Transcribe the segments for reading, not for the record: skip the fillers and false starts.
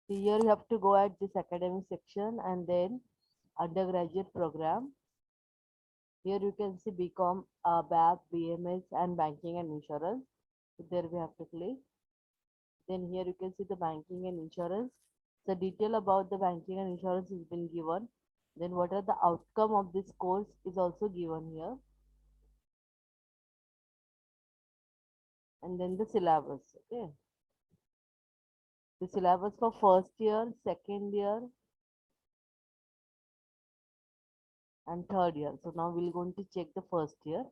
So here you have to go at this academic section and then undergraduate program. Here you can see BCom, BAP, BMS, and banking and insurance. So there we have to click. Then here you can see the banking and insurance. The detail about the banking and insurance has been given. Then what are the outcome of this course is also given here. And then the syllabus. Okay. The syllabus for first year, second year, and third year. So now we're going to check the first year.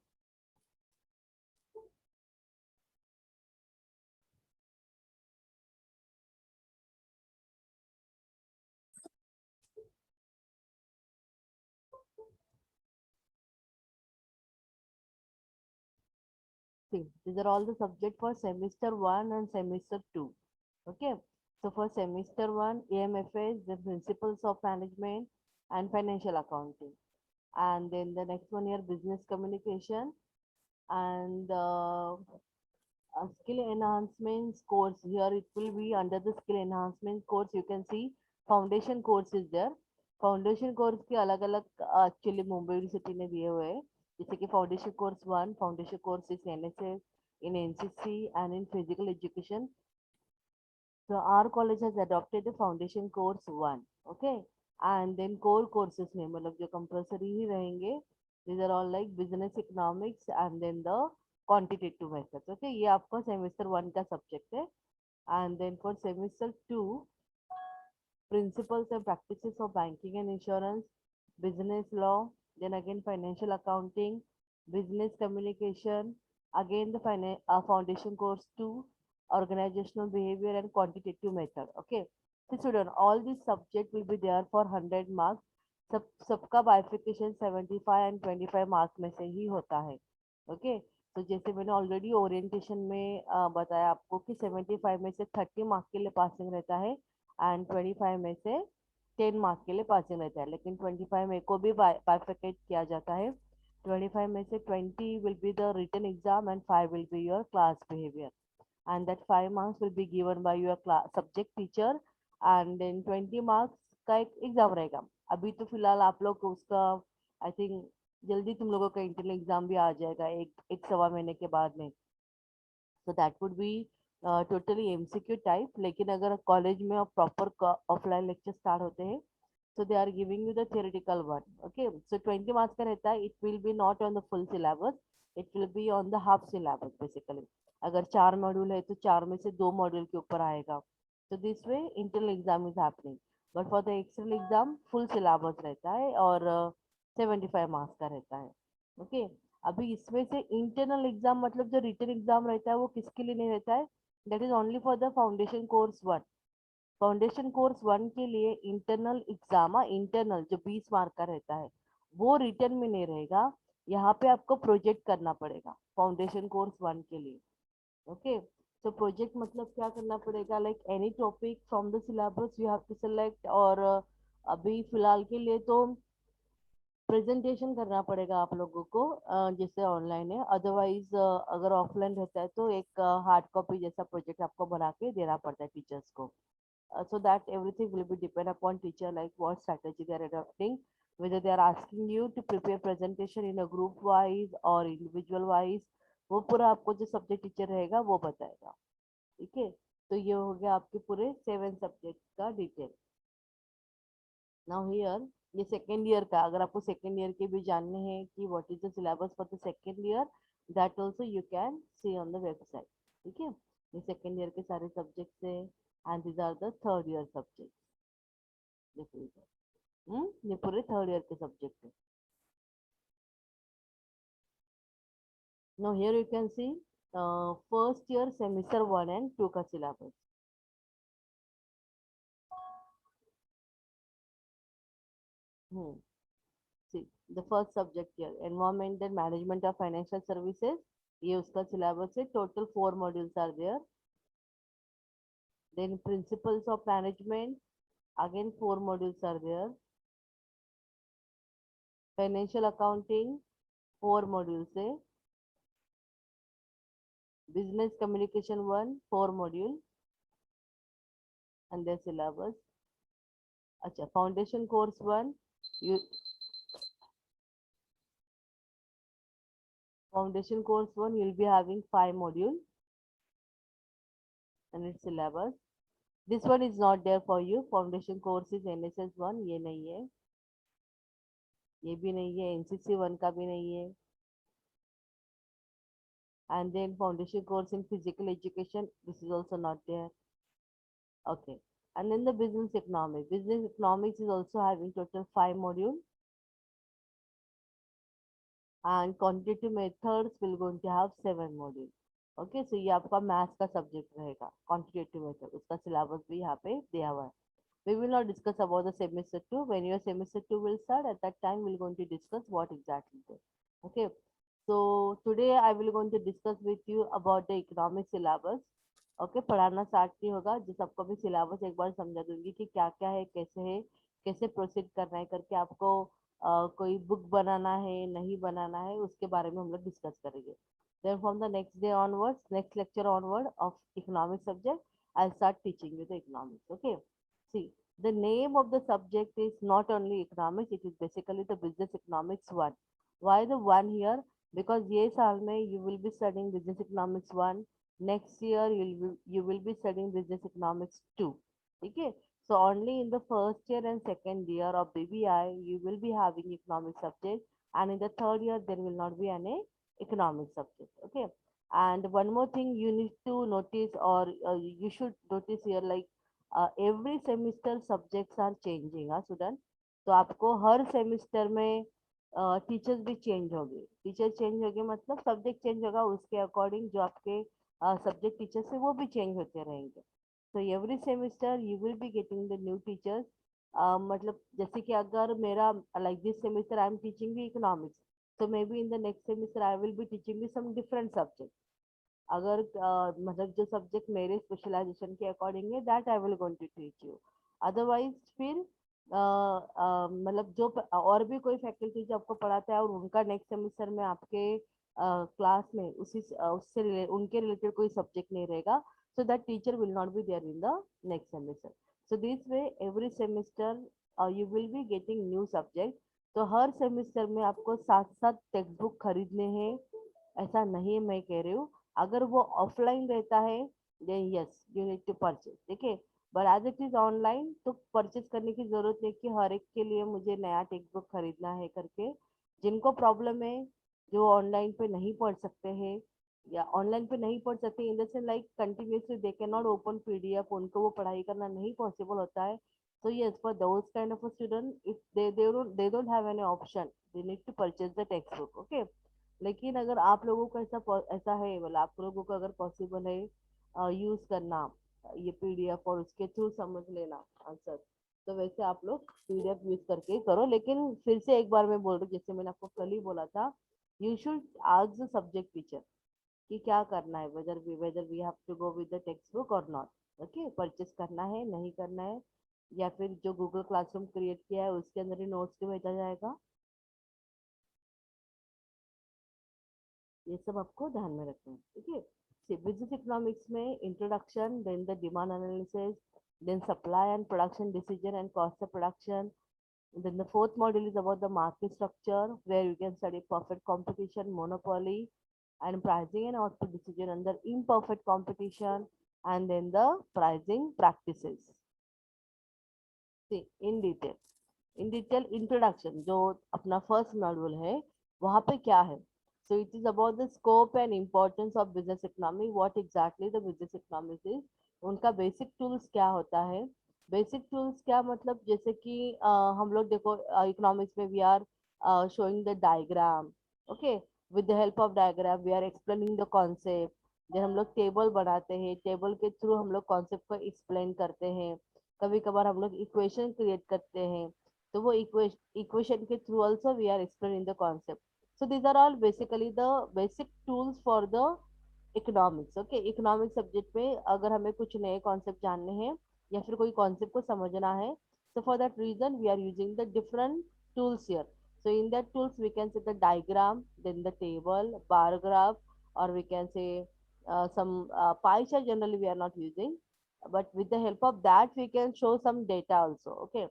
See, these are all the subject for semester 1 and semester 2. Okay. So for semester 1, AMFA is the principles of management and financial accounting. And then the next one here, business communication and skill enhancement course. Here it will be under the skill enhancement course. You can see foundation course is there. Foundation course के अलग अलग actually Mumbai university ने दिए हुए हैं जैसे कि foundation course 1 foundation course is NSS in NCC and in physical education. So our college has adopted the foundation course 1. Okay. And then core courses में मतलब जो compulsory ही रहेंगे. These are all like business economics and then the quantitative methods. Okay. ये आपका semester 1 का subject है. And then for semester 2, principles and practices of banking and insurance, business law, then again financial accounting, business communication, again the foundation course 2, organizational behavior and quantitative method. Okay. So student, all these subject will be there for 100 marks. सबका बाइफिकेशन 75 and 25 marks में से ही होता है. Okay. तो जैसे मैंने already orientation में बताया आपको कि 75 में से 30 मार्क्स के लिए पासिंग रहता है एंड 25 में से 10 मार्क्स के लिए पासिंग रहता है. लेकिन 25 में को भी बाइफिकेट किया जाता है. 25 में से 20 will be the written exam and 5 will be your class behavior. And that 5 marks will be given by your class subject teacher and then 20 marks का एक एग्जाम रहेगा. अभी तो फिलहाल आप लोग को उसका आई थिंक जल्दी तुम लोगों का इंटरनल एग्जाम भी आ जाएगा एक सवा महीने के बाद में. So that would be totally MCQ type. लेकिन अगर कॉलेज में प्रॉपर ऑफलाइन लेक्चर स्टार्ट होते हैं so they are giving you the theoretical one. Okay. So 20 marks का रहता है. It will be not on the full syllabus. It will be on the half syllabus basically. अगर 4 module है तो 4 में से 2 मॉड्यूल के ऊपर आएगा. So this way internal exam is happening. But for the external exam full syllabus रहता है और 75 मार्क्स का रहता है. ओके. अभी इसमें से इंटरनल एग्जाम मतलब जो रिटन एग्जाम रहता है वो किसके लिए नहीं रहता है. That is only for the foundation course 1. Foundation course 1 के लिए इंटरनल एग्जाम इंटरनल जो 20 मार्क का रहता है वो रिटर्न में नहीं रहेगा. यहाँ पे आपको प्रोजेक्ट करना पड़ेगा फाउंडेशन कोर्स 1 के लिए. ओके. तो प्रोजेक्ट मतलब क्या करना पड़ेगा like any topic from the syllabus you have to select और अभी फिलहाल के लिए तो प्रेजेंटेशन करना पड़ेगा आप लोगों को जैसे ऑनलाइन है. अदरवाइज अगर ऑफलाइन रहता है तो एक हार्ड कॉपी जैसा प्रोजेक्ट आपको बना के देना पड़ता है टीचर्स को. So that everything will be depend upon teacher like what strategy they are adopting, whether they are asking you to prepare presentation in a group wise or individual wise. वो पूरा आपको जो सब्जेक्ट टीचर रहेगा वो बताएगा. ठीक है. तो ये हो गया आपके पूरे 7 सब्जेक्ट का डिटेल. नाउ हियर ये सेकेंड ईयर का अगर आपको सेकेंड ईयर के भी जानने हैं कि what is the syllabus for the second year that also you can see on the website. ठीक है. ये सेकेंड ईयर के सारे सब्जेक्ट्स है and these are the third year subject. देखो इधर. ये पूरे थर्ड ईयर के सब्जेक्ट है. Now here you can see first year semester 1 and 2 का सिलेबस. Hmm. See, the first subject here, environment and management of financial services. ये उसका syllabus है. Total 4 modules are there. Then principles of management. Again 4 modules are there. Financial accounting 4 modules है. Business communication 1 4 module. and their syllabus. अच्छा, foundation course 1, you foundation course 1 you'll be having 5 modules and its syllabus. This one is not there for you. Foundation course is NSS 1, ये नहीं है, ये भी नहीं है, NCC 1 का भी नहीं है. And then foundation course in physical education, this is also not there. Okay. And then the business economics. Business economics is also having total 5 modules. And quantitative methods will going to have 7 modules. Okay, so ये आपका maths का subject रहेगा, quantitative method. उसका syllabus भी यहाँ पे दिया हुआ है. We will not discuss about the semester 2. When your semester 2 will start, at that time we're going to discuss what exactly it is. Okay. So today I will going to discuss with you about the economic syllabus. Okay, पढ़ाना start नहीं होगा, जो सबको भी syllabus एक बार समझा दूंगी कि क्या क्या है, कैसे प्रोसीड करना है करके आपको कोई बुक बनाना है नहीं बनाना है उसके बारे में हम लोग डिस्कस करेंगे. Then from the next day onwards, next lecture onward of economic subject, I'll start teaching you the economics. Okay. See, the name of the subject is not only economics, it is basically the business economics 1. Why the 1 here? Because ये साल में you will be studying business economics 1. Next year you will be studying business economics 2. Okay. So only in the first year and second year of BBI you will be having economic subject, and in the third year there will not be any economic subject. Okay. And one more thing you need to notice, or you should notice here, like every semester subjects are changing. हाँ student, तो आपको हर semester में teachers भी change होंगे. Teacher change होंगे मतलब subject change होगा, उसके अकॉर्डिंग जो आपके सब्जेक्ट टीचर्स है वो भी चेंज होते रहेंगे. तो every semester you will be getting the new teachers. मतलब जैसे कि अगर मेरा like this semester I am teaching the economics, so maybe in the next semester I will be teaching you some different subjects. अगर मतलब जो subject मेरे specialisation के अकॉर्डिंग है that I will going to teach you. Otherwise फिर मतलब जो और भी कोई फैकल्टी जो आपको पढ़ाता है और उनका नेक्स्ट सेमेस्टर में आपके क्लास में उनके रिलेटेड कोई सब्जेक्ट नहीं रहेगा, so that teacher will not be there in the next semester. So this way every semester you will be getting new subject. तो हर सेमेस्टर में आपको साथ साथ टेक्स्ट बुक खरीदने हैं ऐसा नहीं मैं कह रही हूँ. अगर वो ऑफलाइन रहता है then yes you need to purchase. ठीक है, but as it is online तो परचेज करने की जरूरत नहीं कि हर एक के लिए मुझे नया टेक्स्ट बुक खरीदना है करके. जिनको प्रॉब्लम है, जो ऑनलाइन पे नहीं पढ़ सकते हैं या ऑनलाइन पे नहीं पढ़ सकते in the sense like continuously they can not open PDF, उनको वो पढ़ाई करना नहीं पॉसिबल होता है. So yes, for those kind of a student, if they don't have any option, they need to purchase the textbook. Okay. लेकिन अगर आप लोगों को ऐसा है, मतलब आप लोगों को अगर पॉसिबल है यूज करना ये पीडीएफ और उसके थ्रू समझ लेना आंसर, तो वैसे आप लोग पीडीएफ यूज करके करो. लेकिन फिर से एक बार मैं बोल रही हूँ, जैसे मैंने आपको कल ही बोला था, you should ask the subject teacher कि क्या करना है, whether we have to go with the text book और नॉट. ओके, परचेस करना है नहीं करना है, या फिर जो गूगल क्लासरूम क्रिएट किया है उसके अंदर ही नोट्स के भेजा जाएगा. ये सब आपको ध्यान में रखना है. ठीक है. बिजनेस इकोनॉमिक्स में introduction, then the demand analysis, then supply and production decision and cost of production. Then the fourth module is about the market structure, where you can study perfect competition, monopoly, and pricing and output decision under imperfect competition, and then the pricing practices. See, in detail introduction जो अपना first module है वहाँ पे क्या है. So it is about the scope and importance of business economy, what exactly the business economics is. उनका basic tools क्या होता है. बेसिक टूल्स क्या मतलब, जैसे कि हम लोग देखो इकोनॉमिक्स में we are showing the diagram. Okay, with the help of diagram we are explaining the concept. then हम लोग टेबल बनाते हैं, टेबल के थ्रू हम लोग कॉन्सेप्ट को एक्सप्लेन करते हैं. कभी कभार हम लोग इक्वेशन क्रिएट करते हैं, तो वो इक्वेशन के through also we are explaining the concept. So these are all basically the basic tools for the economics. Okay, economic subject में अगर हमें कुछ नए कॉन्सेप्ट जानने हैं या फिर कोई कॉन्सेप्ट को समझना है, so for that reason we are using the different tools here. So in that tools we can see the diagram, then the table, bar graph, or we can say some pie chart generally we are not using. but with the help of that we can show some data also. Okay,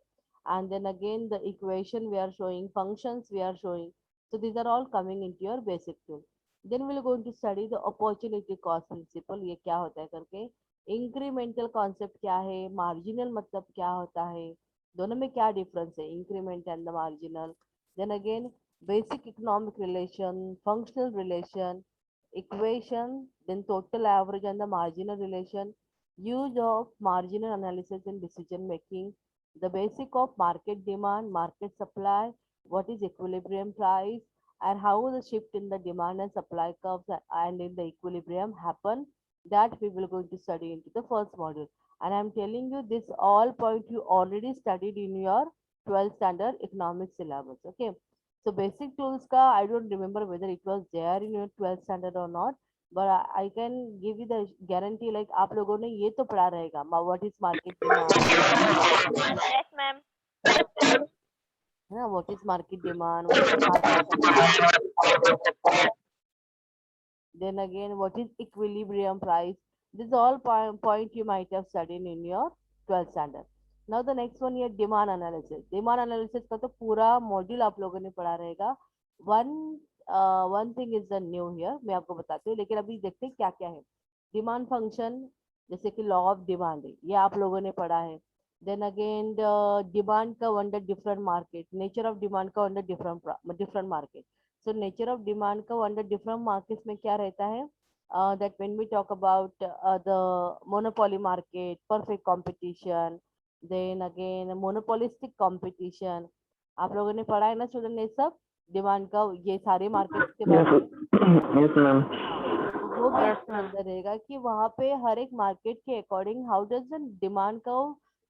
and then again the equation we are showing, functions we are showing. So these are all coming into your basic tool. Then we're going to study the opportunity cost principle, ये क्या होता है करके, incremental concept क्या है, marginal मतलब क्या होता है, दोनों में क्या डिफरेंस है, increment and the marginal. Then again basic economic relation, functional relation, equation, then total average and the marginal relation, use of marginal analysis in decision making, the basic of market demand, market supply, what is equilibrium price, and how the shift in the demand and supply curves and in the equilibrium happen. That we will going to study into the first module. And I'm telling you this all point you already studied in your 12th standard economics syllabus. Okay. So basic tools ka I don't remember whether it was there in your 12th standard or not, but I can give you the guarantee like आप लोगों ने ये तो पढ़ा रहेगा, what is market demand, Yes, ma'am. है ना, what is market demand, what is market supply, then again what is equilibrium price. This is all point you might have studied in your 12th standard. Now the next one here, demand analysis. Demand analysis का तो पूरा module आप लोगों ने पढ़ा रहेगा. One one thing is the new here, मैं आपको बताती हूँ, लेकिन अभी देखते हैं क्या क्या है. डिमांड फंक्शन, जैसे कि लॉ ऑफ डिमांड है, ये आप लोगों ने पढ़ा है. देन अगेन डिमांड का under different market, nature of demand का under different different market. So nature of demand का under different markets में क्या रहता है, that when we talk about the monopoly market, perfect competition, then again monopolistic competition, आप लोगों ने पढ़ा है ना स्टूडेंट ये सब, डिमांड का ये सारे मार्केट्स के बारे में. Yes, ma'am. तो वो भी Yes, इसके ma'am. अंदर रहेगा कि वहाँ पे हर एक मार्केट के according how does the demand का,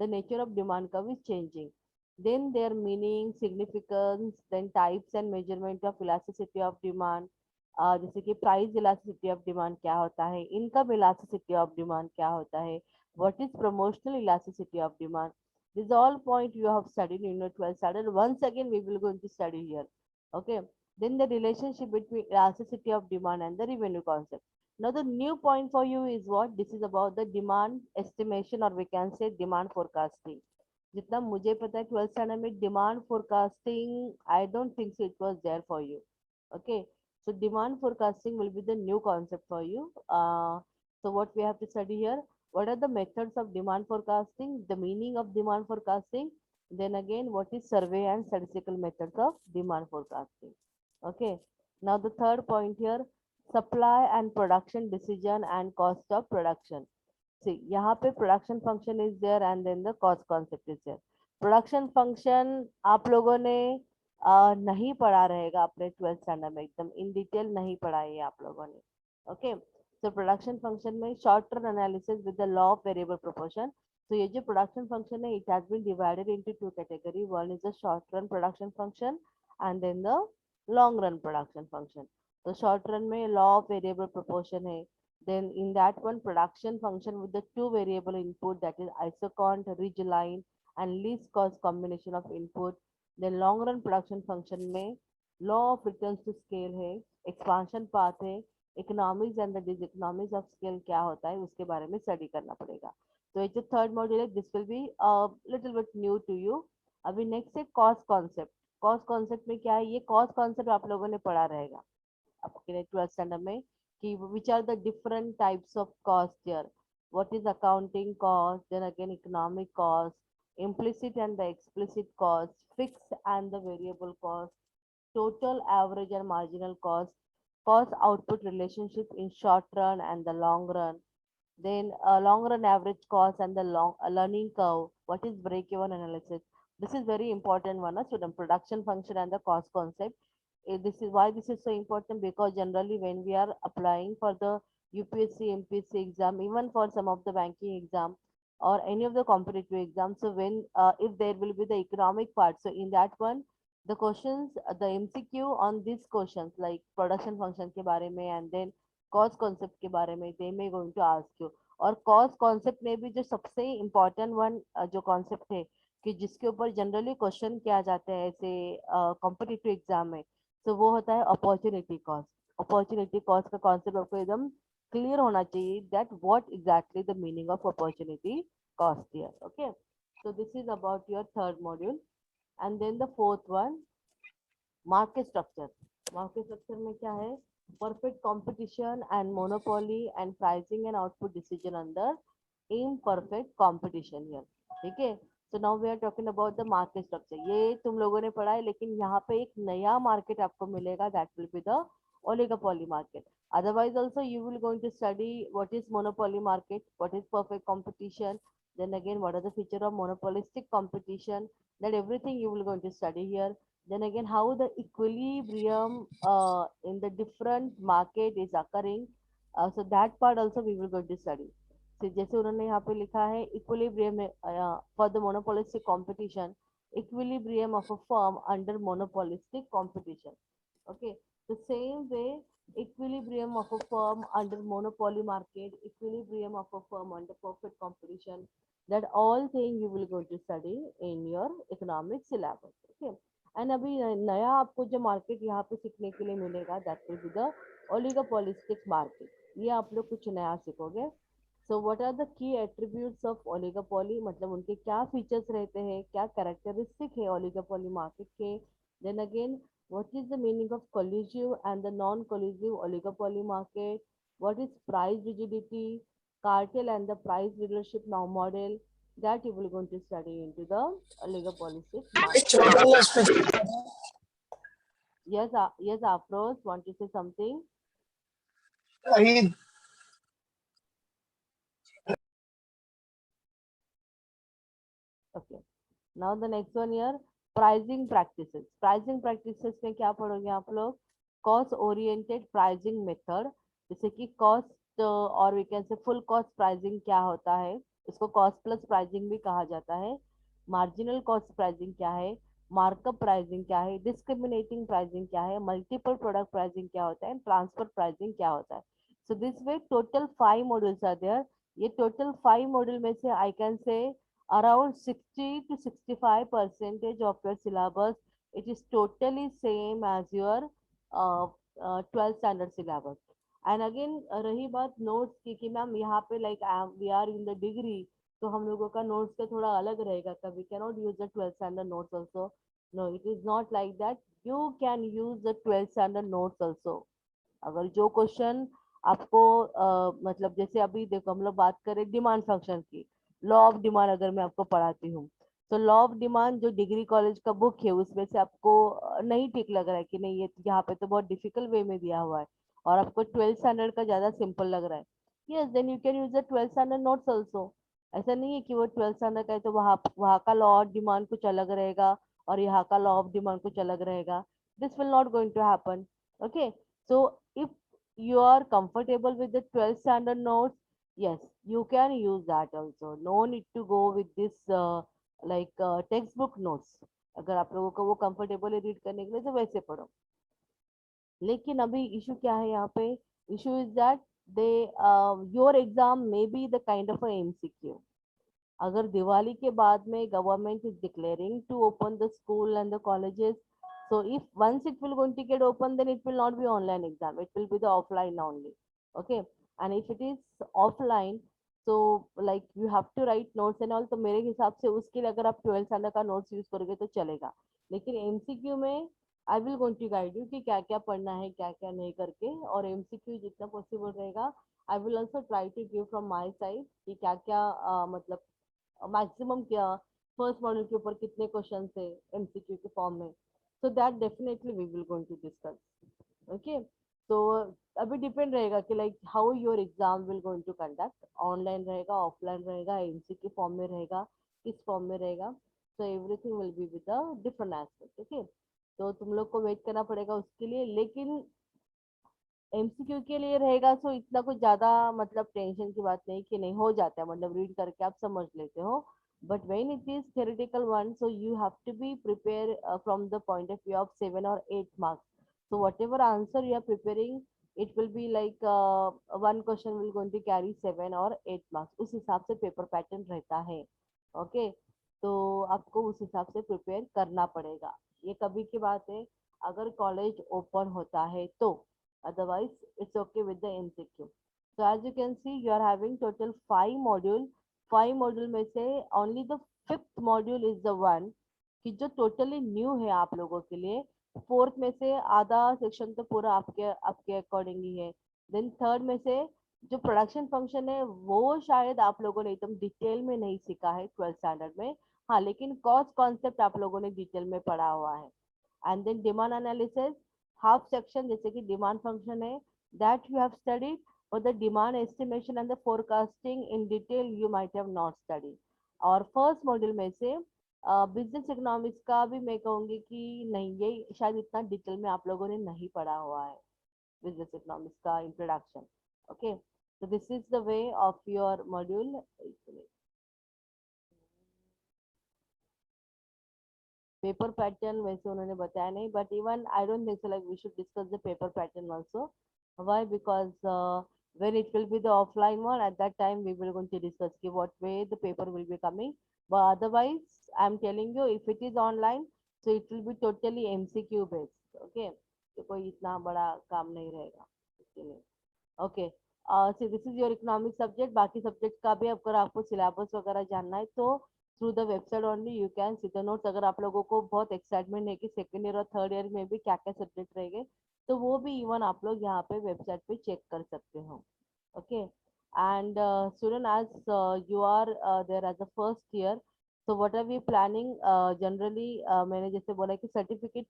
द नेचर ऑफ डिमांड का is changing, then their meaning, significance, then types and measurement of elasticity of demand, जैसे कि प्राइस इलास्टिसिटी ऑफ डिमांड क्या होता है, इनकम इलास्टिसिटी ऑफ डिमांड क्या होता है, what is promotional elasticity of demand. This all point you have studied in your 12th standard. Once again we will going to study here. Okay, then the relationship between elasticity of demand and the revenue concept. Now the new point for you is what, this is about the demand estimation, or we can say demand forecasting. जितना मुझे पता है 12th standard में demand forecasting I don't think so it was there for you. Okay, so demand forecasting will be the new concept for you. So what we have to study here, what are the methods of demand forecasting, the meaning of demand forecasting, then again what is survey and statistical methods of demand forecasting. Okay, now the third point here, supply and production decision and cost of production. See, यहाँ पे production function is there and then the cost concept is there. Production function आप लोगों ने नहीं पढ़ा रहेगा अपने 12th standard में, एकदम इन डिटेल नहीं पढ़ा है ये आप लोगों ने. ओके, तो प्रोडक्शन फंक्शन में short term analysis with the law of variable proportion. तो ये जो प्रोडक्शन फंक्शन है, it has been divided into two category. One is the short run production function and then the long run production function. तो short run में law of variable proportion है. Then in that one, production function with the two variable input, that is isocont, ridgeline, and least cost combination of input. Then long run production function में law of returns to scale है, expansion path है, economics and the diseconomics of scale क्या होता है उसके बारे में study करना पड़ेगा. तो ये जो थर्ड मॉड्यूल है, this will be little bit new to you. अभी नेक्स्ट है कॉस्ट कॉन्सेप्ट. कॉस्ट कॉन्सेप्ट में क्या है, ये कॉस्ट कॉन्सेप्ट आप लोगों ने पढ़ा रहेगा आपके 12th स्टैंडर्ड में, कि which are the different types of cost here. What is accounting cost, then again economic cost, implicit and the explicit cost, fixed and the variable cost, total average and marginal cost output relationship in short run and the long run, then long run average cost and the long learning curve, what is break even analysis. This is very important one, student, production function and the cost concept. This is why this is so important, because generally when we are applying for the UPSC, MPSC exam, even for some of the banking exam or any of the competitive exams, so when if there will be the economic part, so in that one the questions, the MCQ on these questions like production function के बारे में and then cost concept के बारे में, they may going to ask you. और cost concept में भी जो सबसे important one जो concept है कि जिसके ऊपर जनरली क्वेश्चन किया जाता है ऐसे कॉम्पिटिटिव एग्जाम में, तो वो होता है अपॉर्चुनिटी कॉस्ट. अपॉर्चुनिटी कॉस्ट का कॉन्सेप्ट आपको एकदम क्लियर होना चाहिए that what exactly the meaning of opportunity cost here. Okay, so this is about your third module. And then the fourth one, market structure. Market structure में क्या है? Perfect competition and monopoly and pricing and output decision under imperfect competition here. ठीक है? So now we are talking about the market structure. ये तुम लोगों ने पढ़ा है, लेकिन यहाँ पे एक नया market आपको मिलेगा, that will be the oligopoly market. Otherwise also you will going to study what is monopoly market, what is perfect competition, then again what are the feature of monopolistic competition, that everything you will going to study here. Then again how the equilibrium in the different market is occurring, so that part also we will going to study. So जैसे उन्होंने यहाँ पे लिखा है equilibrium for the monopolistic competition, equilibrium of a firm under monopolistic competition. Okay, the same way equilibrium of a firm under monopoly market, equilibrium of a firm under perfect competition, that all thing you will go to study in your economic syllabus. Okay, and अभी नया आपको जो market यहाँ पे सीखने के लिए मिलेगा, that will be the oligopolistic market. ये आप लोग कुछ नया सीखोगे. So what are the key attributes of oligopoly, मतलब उनके क्या फीचर्स रहते हैं, क्या कैरेक्टरिस्टिक है ओलिगोपॉली मार्केट के. Then again what is the meaning of collusive and the non-collusive oligopoly market, what is price rigidity, cartel and the price leadership now model, that you will going to study into the oligopolistic market. Yes, yes, Afros, want to say something? Okay. Now the next one here, pricing practices. Pricing practices में क्या पढ़ोगे आप लोग? Cost oriented pricing method. जैसे कि cost और we can say full cost pricing क्या होता है? इसको cost plus pricing भी कहा जाता है. Marginal cost pricing क्या है? Markup pricing क्या है? Discriminating pricing क्या है? Multiple product pricing क्या होता है? Transfer pricing क्या होता है? So this way total 5 modules are there. ये total 5 module में से I can say around 60 to 65% of your syllabus, it is totally same as your 12th standard syllabus. And again रही बात notes की कि मैम यहाँ पे like we are in the degree, तो हम लोगों का notes का थोड़ा अलग रहेगा. we cannot use the 12th standard notes also. No, it is not like that. You can use the 12th standard notes also. अगर जो क्वेश्चन आपको मतलब जैसे अभी देखो हम लोग बात करें डिमांड फंक्शन की, लॉ ऑफ डिमांड अगर मैं आपको पढ़ाती हूँ, तो लॉ ऑफ डिमांड जो डिग्री कॉलेज का बुक है उसमें से आपको नहीं ठीक लग रहा है कि नहीं, ये यहाँ पे तो बहुत डिफिकल्ट वे में दिया हुआ है और आपको 12th स्टैंडर्ड का ज्यादा सिंपल लग रहा है, yes then you can use the 12th standard notes also. ऐसा नहीं है कि वो 12th स्टैंडर्ड का है तो वहाँ का लॉ ऑफ डिमांड कुछ अलग रहेगा और यहाँ का लॉ ऑफ डिमांड कुछ अलग रहेगा. This will not going to happen. Okay, so if you are comfortable with the 12th standard notes, yes, you can use that also. No need to go with this textbook notes. अगर आप लोगों को वो comfortable है read करने के लिए तो वैसे पढ़ो. लेकिन अभी इशू क्या है यहाँ पे? Issue is that they your exam may be the kind of MCQ. अगर दिवाली के बाद में government is declaring to open the school and the colleges, so if once it will going to get open, then it will not be online exam, it will be the offline only. Okay, and if it is offline, so like you have to write notes and all, तो मेरे हिसाब से उसके लिए अगर आप 12th standard का notes use करोगे तो चलेगा. लेकिन एमसीक्यू में I will going to guide you कि क्या क्या पढ़ना है क्या क्या नहीं करके, और एमसीक्यू जितना पॉसिबल रहेगा I will also try to give from my side कि क्या क्या मतलब मैक्सिमम क्या फर्स्ट मॉड्यूल के ऊपर कितने क्वेश्चन है एमसीक्यू के फॉर्म में. So that definitely we will going to discuss. Okay, तो अभी डिपेंड रहेगा कि like how your exam will going to conduct, online रहेगा ऑफलाइन रहेगा एमसीक्यू फॉर्म में रहेगा किस फॉर्म में रहेगा. So everything will be with a different aspect. Okay, तो तुम लोग को वेट करना पड़ेगा उसके लिए. लेकिन एमसीक्यू के लिए रहेगा सो इतना कुछ ज्यादा मतलब टेंशन की बात नहीं कि नहीं हो जाता है, मतलब रीड करके आप समझ लेते हो. But when it is theoretical one, so you have to be prepared from the point of view of 7 or 8 marks. So whatever answer you are preparing, it will be like one question will going to carry 7 or 8 marks. उस हिसाब से paper pattern रहता है. Okay, तो आपको उस हिसाब से प्रिपेयर करना पड़ेगा. ये कभी की बात है अगर कॉलेज ओपन होता है तो, otherwise it's okay with the MCQ. So as you can see, you are having total 5 module. 5 module में से only the 5th module is the one कि जो totally new है आप लोगों के लिए. 4th में से आधा सेक्शन तो पूरा आपके आपके अकॉर्डिंग ही है. देन 3rd में से जो प्रोडक्शन फंक्शन है वो शायद आप लोगों ने एकदम डिटेल में नहीं सीखा है 12th स्टैंडर्ड में. हाँ, लेकिन कॉस्ट कॉन्सेप्ट आप लोगों ने डिटेल में पढ़ा हुआ है. And then demand analysis half section जैसे कि डिमांड फंक्शन है, that you have studied. For the demand estimation and the forecasting in detail you might have not studied. और फर्स्ट मॉड्यूल में से बिजनेस इकोनॉमिक्स का भी मैं कहूँगी कि नहीं, ये शायद इतना डिटेल में आप लोगों ने नहीं पढ़ा हुआ है बिजनेस इकोनॉमिक्स का introduction. Okay, so this is the way of your module. Paper pattern वैसे उन्होंने बताया नहीं, but even I don't think so like we should discuss the paper pattern also. Why? Because when it will be the offline one, at that time we will going to discuss ki what way the paper will be coming. But otherwise, I'm telling you, if it is online, so it will be totally MCQ based. Okay, तो कोई इतना बड़ा काम नहीं रहेगा इसके लिए. Okay, so this is your economic subject. बाकी सब्जेक्ट का भी अगर आपको सिलेबस वगैरह जानना है तो through the website only you can see the notes. अगर आप लोगों को बहुत एक्साइटमेंट है कि सेकेंड ईयर और थर्ड ईयर में भी क्या क्या सब्जेक्ट रहेंगे, तो वो भी इवन आप लोग यहाँ पे वेबसाइट पे चेक कर सकते हो. Okay, and student as you are there as a first year, so what are we planning generally. मैंने जैसे बोला कि सर्टिफिकेट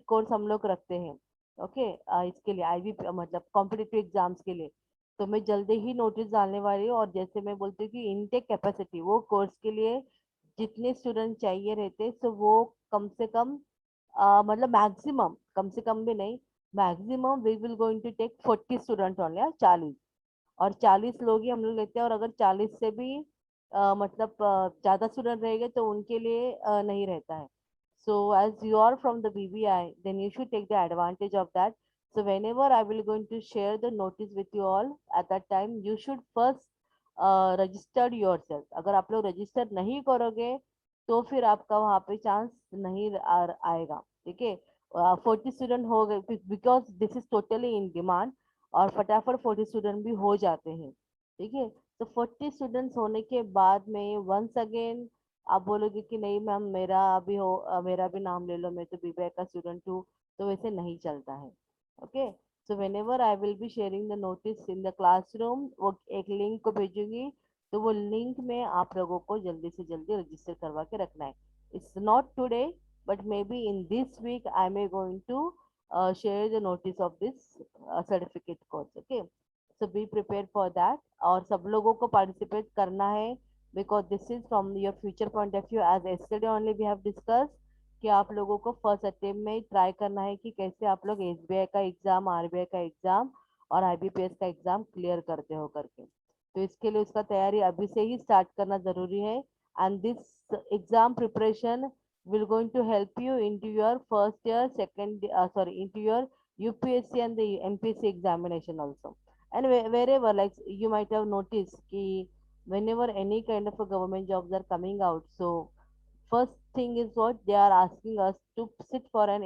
कोर्स हम लोग रखते हैं. ओके, इसके लिए आईवी मतलब कॉम्पिटिटिव एग्जाम्स के लिए. तो मैं जल्दी ही नोटिस डालने वाली हूँ. और जैसे मैं बोलती हूँ कि इनटेक कैपेसिटी वो कोर्स के लिए जितने स्टूडेंट चाहिए रहते, तो वो कम से कम मतलब मैक्सिमम, कम से कम भी नहीं, maximum we will going to take 40 student only. 40, और 40 लोग ही हम लोग लेते हैं. और अगर 40 से भी मतलब ज्यादा स्टूडेंट रहेंगे तो उनके लिए नहीं रहता है. So as you are from the BBI, then you should take the advantage of that. So whenever I will going to share the notice with you all, at that time you should first register yourself. अगर आप लोग register नहीं करोगे तो फिर आपका वहाँ पे चांस नहीं आएगा. ठीक है, 40 स्टूडेंट हो गए because this is totally in demand, और फटाफट 40 स्टूडेंट भी हो जाते हैं. ठीक है, तो 40 स्टूडेंट्स होने के बाद में वंस अगेन आप बोलोगे कि नहीं मैम मेरा अभी हो मेरा भी नाम ले लो, मैं तो बीबीए का स्टूडेंट हूँ, तो वैसे नहीं चलता है. Okay, so when ever I will be sharing the notice in the classroom, वो एक लिंक को भेजूंगी, तो वो लिंक में आप लोगों को जल्दी से जल्दी रजिस्टर करवा के रखना है. It's not today, but may be in this week I may going to share the notice of this certificate course. Okay, so be prepared for that. और सब लोगों को participate करना है because this is from your future point of view. As yesterday only we have discussed कि आप लोगों को फर्स्ट अटेम्प्ट में ट्राई करना है कि कैसे आप लोग एसबीआई का एग्जाम, आरबीआई का एग्जाम और आईबीपीएस का एग्जाम क्लियर करते हो करके. तो इसके लिए उसका तैयारी अभी से ही स्टार्ट करना जरूरी है. And this exam preparation will going to help you into your first year, second, sorry, into your UPSC and the MPSC examination also. And wherever, like you might have noticed, ki whenever any kind of a government jobs are coming out, so first thing is what they are asking us to sit for an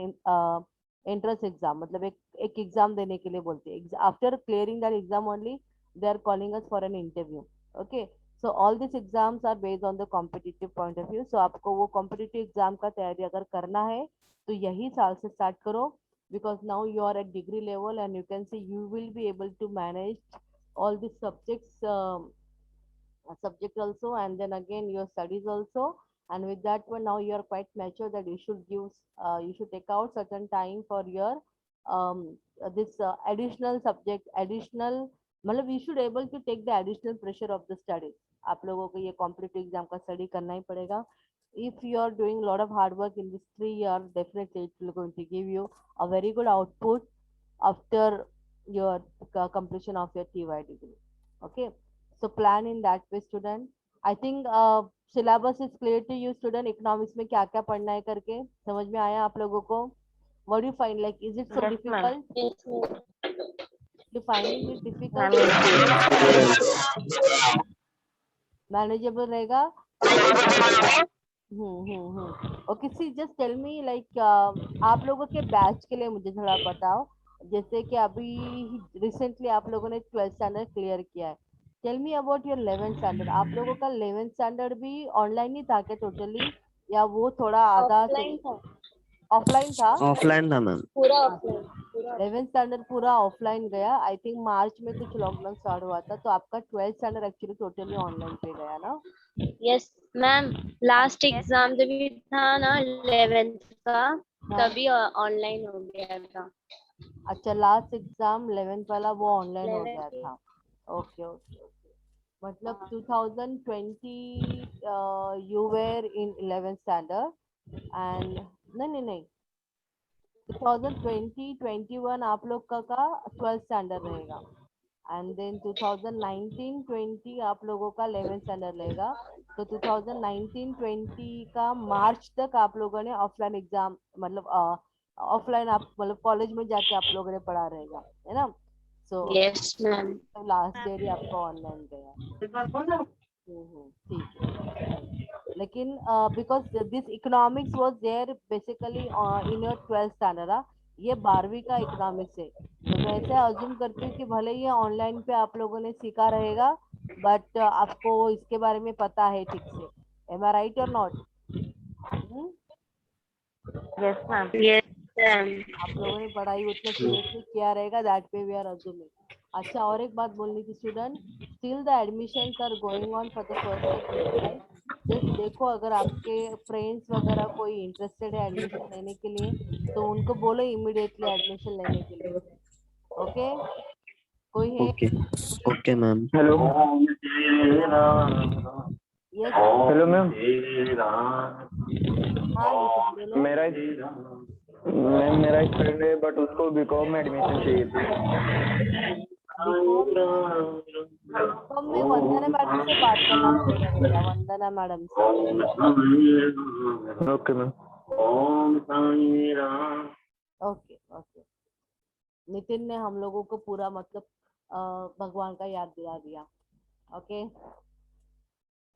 entrance exam. मतलब एक exam देने के लिए बोलते हैं. After clearing that exam only they are calling us for an interview. Okay, so all these exams are based on the competitive point of view. So आपको वो competitive exam का तैयारी अगर करना है तो यही साल से start करो, because now you are at degree level and you can see you will be able to manage all these subject also, and then again your studies also. And with that one, now you are quite mature that you should give you should take out certain time for your this additional subject, additional मतलब you should able to take the additional pressure of the study. आप लोगों को ये competitive exam का study करना ही पड़ेगा. If you are doing a lot of hard work in this 3 year, definitely it will going to give you a very good output after your completion of your TY degree. Okay, so plan in that way student. I think syllabus is clear to you student. Economics में क्या क्या पढ़ना है करके समझ में आया आप लोगों को? What do you find, like is it so Yes, ma'am. difficult? You finding it Ma'am, difficult? Manageable रहेगा? ओके, सी जस्ट टेल मी लाइक आप लोगों के बैच के लिए मुझे थोड़ा बताओ. जैसे कि अभी रिसेंटली आप लोगों ने 12th स्टैंडर्ड क्लियर किया है, tell me about your 11th standard. आप लोगों का 11th स्टैंडर्ड भी ऑनलाइन ही था क्या टोटली, या वो थोड़ा आधा से ऑफलाइन था, ऑफलाइन था? ऑफलाइन था मैम। पूरा अच्छा, ऑफलाइन, पूरा 11th स्टैंडर्ड पूरा ऑफलाइन गया। आई थिंक मार्च में कुछ लॉकडाउन स्टार्ट हुआ था, तो आपका 12th standard actually totally online पे गया ना? Yes ma'am. लास्ट एग्जाम जब भी था ना 11th का, हाँ, तभी ऑनलाइन हो गया था। अच्छा, लास्ट एग्जाम 11th वाला वो ऑनलाइन हो 11th गया की, था। Okay okay okay. मतलब हाँ 2020 you were in 11th standard and नहीं नहीं नहीं, 2020-21 आप लोग का 12th स्टैंडर्ड रहेगा, एंड देन 2019-20 आप लोगों का 11th स्टैंडर्ड रहेगा। तो 2019-20 का मार्च तक आप लोगों ने ऑफलाइन एग्जाम, मतलब ऑफलाइन आप मतलब कॉलेज में जाके आप लोगों ने पढ़ा रहेगा, है ना? So yes ma'am. Last year ही आपका ऑनलाइन गया। ठीक है, fine. लेकिन because this economics was there basically in your 12th standard, ये 12वीं का इकोनॉमिक्स है। तो मैं ऐसे अज्यूम करती हूँ कि भले ही ऑनलाइन पे आप लोगों ने सीखा रहेगा, बट आपको इसके बारे में पता है ठीक से। एम आई राइट और not? Yes ma'am. Yes ma'am. आप लोगों ने पढ़ाई उतना सीरियसली किया रहेगा, that way we are assuming. अच्छा, और एक बात बोलनी थी student, still the admissions are going on for the first year BBA. Just देखो, अगर आपके फ्रेंड्स वगैरह कोई इंटरेस्टेड है एडमिशन लेने के लिए, तो उनको बोलो इमिडिएटली एडमिशन लेने के लिए। ओके, कोई है? Okay okay ma'am. Hello. Yes, hello ma'am. हाँ नितिन बोलो। मेरा मैम मेरा एक फ्रेंड है, बट उसको बीकॉम में एडमिशन चाहिए थी। बीकॉम बीकॉम में वंदना मैडम से बात करना पड़ेगा बेटा, वंदना मैडम से। Okay ma'am. Okay okay. Nitin ने हम लोगों को पूरा मतलब भगवान का याद दिला दिया। ओके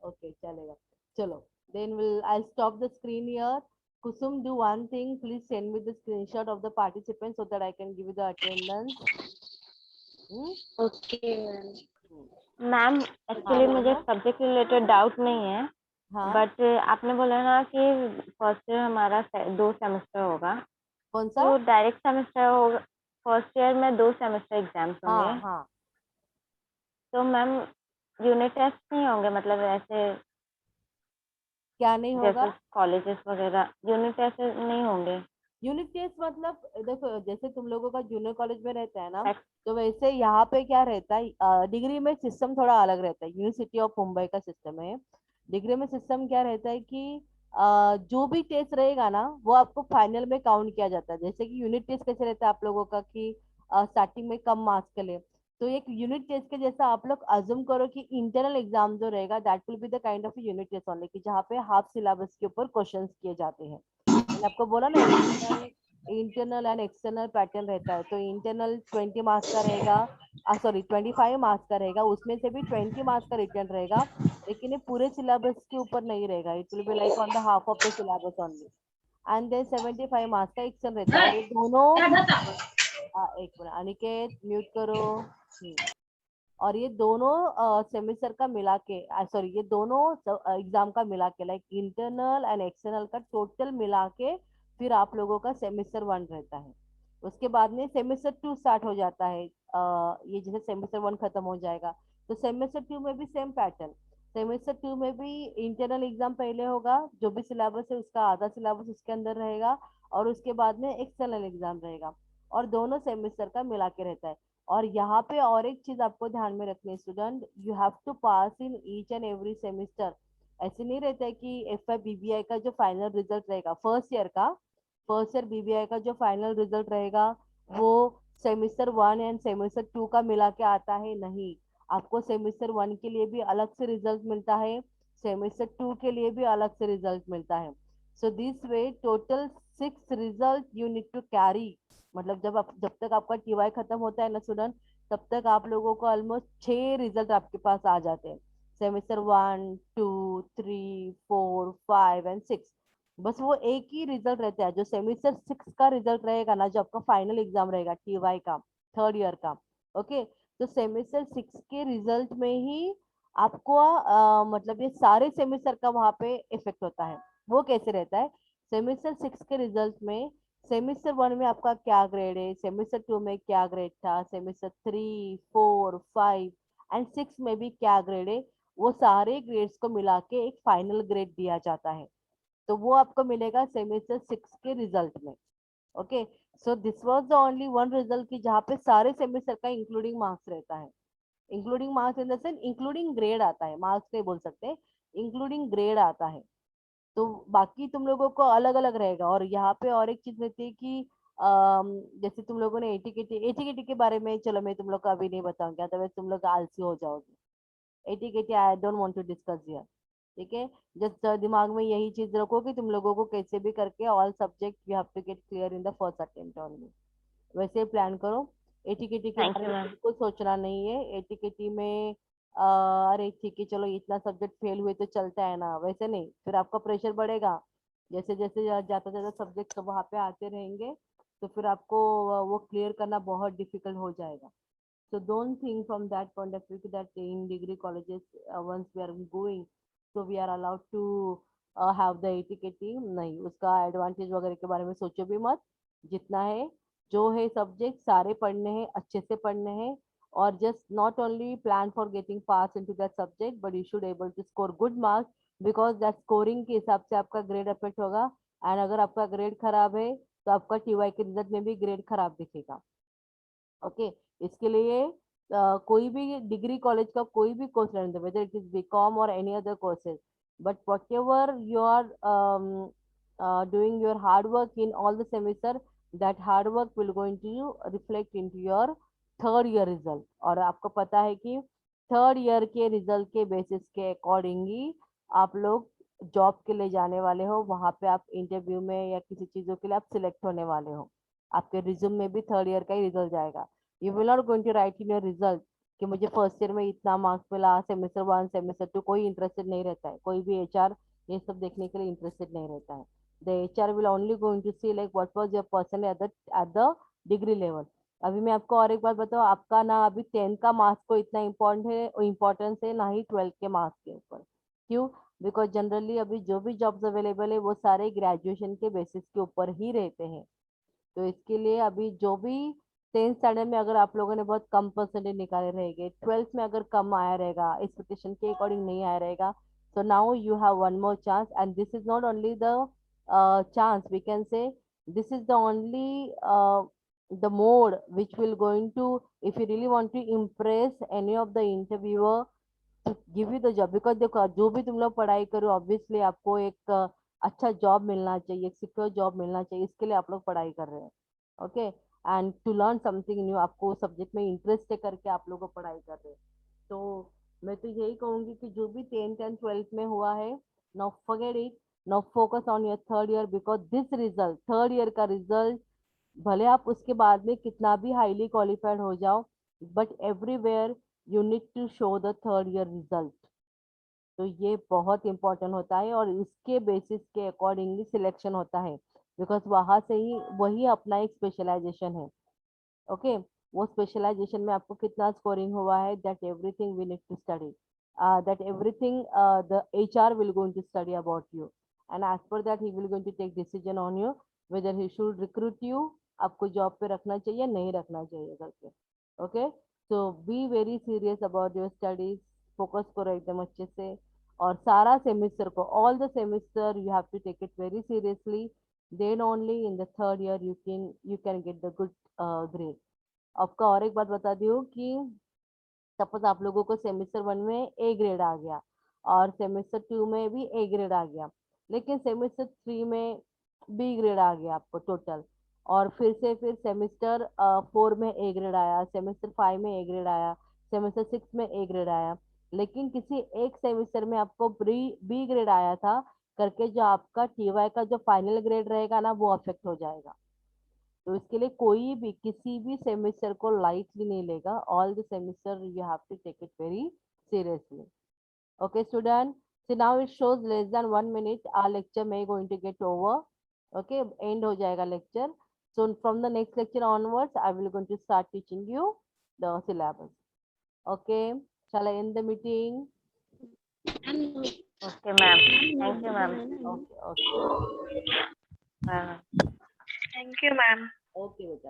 ओके, चलेगा, चलो। Then will I stop the screen here. Kusum, do one thing, please send me the screenshot of the participants so that I can give you the attendance. hmm? Okay ma'am. Ma'am हाँ actually मुझे बोलो। Subject related doubt नहीं है, हाँ, but आपने बोला ना कि फर्स्ट ईयर हमारा 2 सेमेस्टर होगा, कौन सा? तो डायरेक्ट सेमेस्टर होगा। फर्स्ट ईयर में 2 सेमेस्टर एग्जाम्स होंगे, हाँ हाँ, तो मैम यूनिट टेस्ट नहीं होंगे, मतलब ऐसे क्या नहीं होगा? जैसे कॉलेजेस वगैरह यूनिट टेस्ट नहीं होंगे? यूनिट टेस्ट मतलब देखो, जैसे तुम लोगों का जूनियर कॉलेज में रहता है ना, Ex- तो वैसे यहाँ पे क्या रहता है, डिग्री में सिस्टम थोड़ा अलग रहता है। यूनिवर्सिटी ऑफ मुंबई का सिस्टम है। डिग्री में सिस्टम क्या रहता है कि जो भी टेस्ट रहेगा ना, वो आपको फाइनल में काउंट किया जाता है। जैसे कि यूनिट टेस्ट कैसे रहता है आप लोगों का कि स्टार्टिंग में कम मार्क्स के लिए, तो एक यूनिट टेस्ट के जैसा आप लोग अज्यूम करो कि इंटरनल एग्जाम जो रहेगा that will be the kind of unit test only, कि जहाँ पे हाफ सिलेबस के ऊपर क्वेश्चंस किए जाते हैं। मैंने आपको बोला ना, internal internal and external pattern रहता है। तो इंटरनल 20 मार्क्स का रहेगा, सॉरी 25 मार्क्स का रहेगा, उसमें से भी 20 मार्क्स का रिटर्न रहेगा, लेकिन ये पूरे सिलेबस के ऊपर नहीं रहेगा। It will be like on the half of the syllabus only. And then 75 marks का एक्शन रहता है, और ये दोनों एक मिनट अनिकेत म्यूट करो। और ये दोनों सेमेस्टर का मिला के, सॉरी ये दोनों एग्जाम का मिला के, लाइक इंटरनल एंड एक्सटर्नल का टोटल मिला के फिर आप लोगों का सेमेस्टर 1 रहता है। उसके बाद में सेमेस्टर 2 स्टार्ट हो जाता है। ये जैसे सेमेस्टर 1 खत्म हो जाएगा, तो सेमेस्टर 2 में भी सेम पैटर्न। सेमेस्टर 2 में भी इंटरनल एग्जाम पहले होगा, जो भी सिलेबस है उसका आधा सिलेबस उसके अंदर रहेगा, और उसके बाद में एक्सटर्नल एग्जाम रहेगा, और दोनों सेमेस्टर का मिला के रहता है। और यहाँ पे और एक चीज आपको ध्यान में रखनी है student, you have to pass in each and every semester. ऐसे नहीं रहता है कि एफ आई बीबीआई का जो फाइनल रिजल्ट रहेगा फर्स्ट ईयर बीबीआई का जो फाइनल रिजल्ट रहेगा, वो सेमेस्टर 1 एंड सेमेस्टर 2 का मिला के आता है, नहीं। आपको सेमेस्टर 1 के लिए भी अलग से रिजल्ट मिलता है, सेमेस्टर 2 के लिए भी अलग से रिजल्ट मिलता है। So this way total 6 result you need to carry. मतलब जब तक आपका टीवाई खत्म होता है ना स्टूडेंट, तब तक आप लोगों को ऑलमोस्ट 6 रिजल्ट आपके पास आ जाते हैं। Semester 1, 2, 3, 4, 5 and 6। बस वो एक ही रिजल्ट रहता है, जो सेमेस्टर 6 का रिजल्ट रहेगा ना, जो आपका फाइनल एग्जाम रहेगा टीवाई का, थर्ड ईयर का। ओके, तो सेमेस्टर 6 के रिजल्ट में ही आपको मतलब ये सारे सेमेस्टर का वहां पे इफेक्ट होता है। वो कैसे रहता है, सेमेस्टर 6 के रिजल्ट में सेमेस्टर 1 में आपका क्या ग्रेड है, सेमेस्टर 2 में क्या ग्रेड था, सेमेस्टर 3, 4, 5 एंड 6 में भी क्या ग्रेड है, वो सारे ग्रेड्स को मिला के एक फाइनल ग्रेड दिया जाता है। तो वो आपको मिलेगा सेमेस्टर 6 के रिजल्ट में। Okay, so this was the only one result की जहाँ पे सारे सेमेस्टर का इंक्लूडिंग मार्क्स रहता है। Including marks in the sense including grade आता है, मार्क्स नहीं बोल सकते, इंक्लूडिंग ग्रेड आता है। तो बाकी तुम लोगों को अलग अलग रहेगा। और यहाँ पे और एक चीज रहती है कि जैसे तुम लोगों ने एटीकेटी के बारे में, चलो मैं तुम लोग को अभी नहीं बताऊंगी, अदरवाइज तुम लोग आलसी हो जाओगे। ATKT I don't want to discuss here. ठीक है, जस्ट दिमाग में यही चीज रखो कि तुम लोगों को कैसे भी करके all subject you have to get clear in the first attempt only. वैसे प्लान करो। एटीकेटी के थैंक बारे यू में मैम। बिल्कुल सोचना नहीं है। एटीकेटी में अरे ठीक है चलो इतना सब्जेक्ट फेल हुए तो चलता है ना, वैसे नहीं, फिर आपका प्रेशर बढ़ेगा। जैसे जैसे जाता जाता सब्जेक्ट वहां पे आते रहेंगे, तो फिर आपको वो क्लियर करना बहुत डिफिकल्ट हो जाएगा। So don't think from that point of view that in degree colleges, once we are going, so we are allowed to have the ATKT। नहीं, उसका एडवांटेज वगैरह के बारे में सोचो भी मत। जितना है, जो है सब्जेक्ट सारे पढ़ने हैं, अच्छे से पढ़ने हैं। और just not only plan for getting pass into that subject, but you should able to score good marks, because that scoring के हिसाब से आपका ग्रेड अफेक्ट होगा। एंड अगर आपका ग्रेड खराब है तो आपका टीवाई के रिजल्ट में भी ग्रेड खराब दिखेगा। ओके, इसके लिए कोई भी डिग्री कॉलेज का कोई भी कोर्स रहने दो, वेदर इट इज बीकॉम और any other courses, but whatever you are doing your hard work in all the semester, that hard work will going to reflect into your third year result। और आपको पता है कि third year के result के basis के accordingly आप लोग जॉब के लिए जाने वाले हो, वहां पे आप इंटरव्यू में या किसी चीजों के लिए आप सिलेक्ट होने वाले हो। आपके रिज्यूम में भी थर्ड ईयर का ही रिजल्ट जाएगा। You will not going to write in your result कि मुझे फर्स्ट ईयर में इतना मार्क्स मिला, सेमेस्टर 1 सेमेस्टर 2, कोई इंटरेस्टेड नहीं रहता है, कोई भी एचआर ये सब देखने के लिए इंटरेस्टेड नहीं रहता है। The HR will only going to see like what was your person at the degree level. अभी मैं आपको और एक बात बताऊँ, आपका ना अभी 10th का मार्क्स को इतना इम्पोर्टेंस है, ना ही 12th के मार्क्स के ऊपर। क्यों? बिकॉज जनरली अभी जो भी जॉब्स अवेलेबल है वो सारे ग्रेजुएशन के बेसिस के ऊपर ही रहते हैं। तो इसके लिए अभी जो भी 10th स्टैंडर्ड में अगर आप लोगों ने बहुत कम परसेंटेज निकाले रहेंगे, 12th में अगर कम आया रहेगा, एक्सपेक्टेशन के अकॉर्डिंग नहीं आया रहेगा, so now you have one more chance, and this is not only the chance, we can say this is the only the mode which will going to, if you really want to impress any of the interviewer to give you the job, because देखो जो भी तुम लोग पढ़ाई करो obviously आपको एक अच्छा जॉब मिलना चाहिए, एक सिक्योर जॉब मिलना चाहिए, इसके लिए आप लोग पढ़ाई कर रहे हैं। Okay, and to learn something new, आपको सब्जेक्ट में इंटरेस्ट है करके आप लोग को पढ़ाई कर रहे हैं। तो मैं तो यही कहूंगी कि जो भी 10th एंड 12th में हुआ है, now forget it, now focus on your third year, because this result, third year का रिजल्ट, भले आप उसके बाद में कितना भी हाईली क्वालिफाइड हो जाओ, but everywhere you need to show the third year result. तो ये बहुत इंपॉर्टेंट होता है और इसके बेसिस के अकॉर्डिंगली सिलेक्शन होता है, बिकॉज वहां से ही वही अपना एक स्पेशलाइजेशन है। ओके, वो स्पेशलाइजेशन में आपको कितना स्कोरिंग हुआ है, that everything we need to study, that everything the HR will going to study about you, and as per that he will going to take decision on you whether he should recruit you, आपको job पे रखना चाहिए नहीं रखना चाहिए करके। Okay, so be very serious about your studies, focus करो एकदम अच्छे से। और सारा सेमिस्टर को, all the semester you have to take it very seriously, then only in the third year you can get the good grade. आपका और एक बात बता दी हूँ कि सपोज आप लोगों को सेमेस्टर 1 में ए ग्रेड आ गया और सेमेस्टर 2 में भी ए ग्रेड आ गया, लेकिन सेमेस्टर 3 में बी ग्रेड आ गया आपको टोटल, और फिर सेमेस्टर 4 में ए ग्रेड आया, सेमेस्टर 5 में ए ग्रेड आया, सेमेस्टर 6 में ए ग्रेड आया, लेकिन किसी एक सेमेस्टर में आपको बी ग्रेड आया था करके, जो आपका टीवाई का जो फाइनल ग्रेड रहेगा ना वो अफेक्ट हो जाएगा। तो इसके लिए कोई भी किसी भी सेमेस्टर को लाइटली नहीं लेगा, all the semester you have to take it very seriously. Okay student, So now it shows less than 1 minute. Our lecture may going to get over. Okay, end हो जाएगा lecture. So from the next lecture onwards, I will going to start teaching you the syllabus. Okay, shall I end the meeting? Okay, ma'am. Thank you, ma'am. Okay, okay, Bye. Thank you, ma'am. okay.